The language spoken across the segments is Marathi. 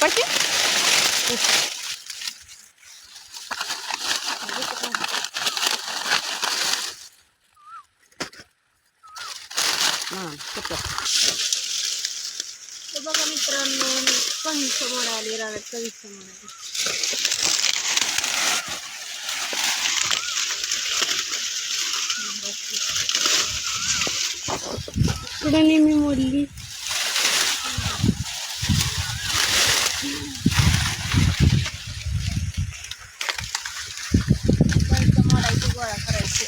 पडते बघा मित्रांनो, कंस मोडाले राहत कंस मोडाले. पुढे नेहमी मोडली. कंस मोडायची गोळा करायची.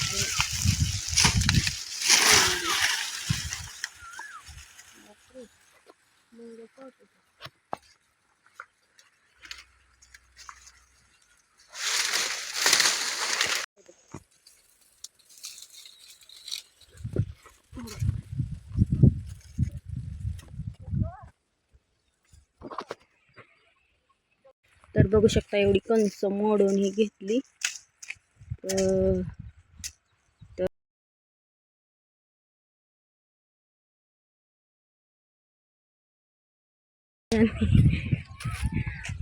तर बघू शकता एवढी कंस मोडून ही घेतली.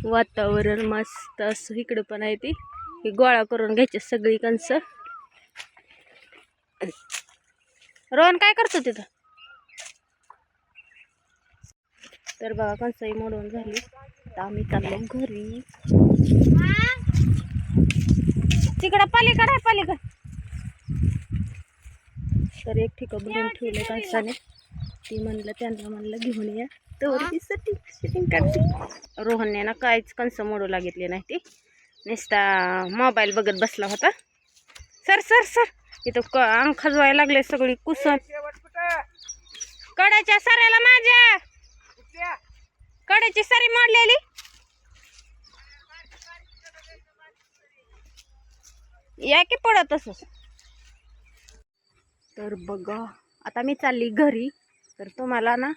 वातावरण मस्त असं इकडे पण आहे. ती गोळा करून घ्यायची सगळी कंस. रोहन काय करतो तिथं? तर बघा कंसही मोडून झाली. आता आम्ही चाललो घरी. तिकडं पलीकड आहे पलीकड. तर एक ठिकाण भरून ठेवलं कंसाने. ती म्हणलं त्यांना म्हणलं घेऊन या. तर ती सेटिंग करते. रोहनने ना काहीच कंस मोडू लागितली नाही. ती नुसता मोबाईल बघत बसला होता. सर सर सर इथं अंग खजवायला लागले सगळी कुसन. कड्याच्या सऱ्याला माझ्या कड्याची सरी मोडलेली. या की पडत तसंच. तर बघा आता मी चालली घरी. तर तुम्हाला ना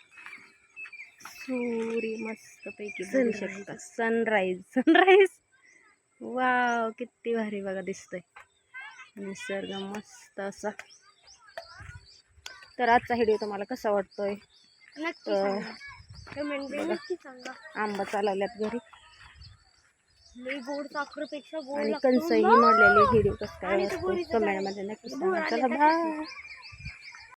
सूर्य मस्त पैकी बघू शकता. सनराईज वाव किती भारी बघा दिसतोय. निसर्ग मस्त असा. तर आजचा व्हिडिओ तुम्हाला कसा वाटतोय? आंबा चालवल्यात घरी गोड साखरेपेक्षा गोड आणि कंसही मोडलेले. व्हिडिओ कसं काय वाटतो कमेंट मध्ये नक्की सांगा. चला बाय.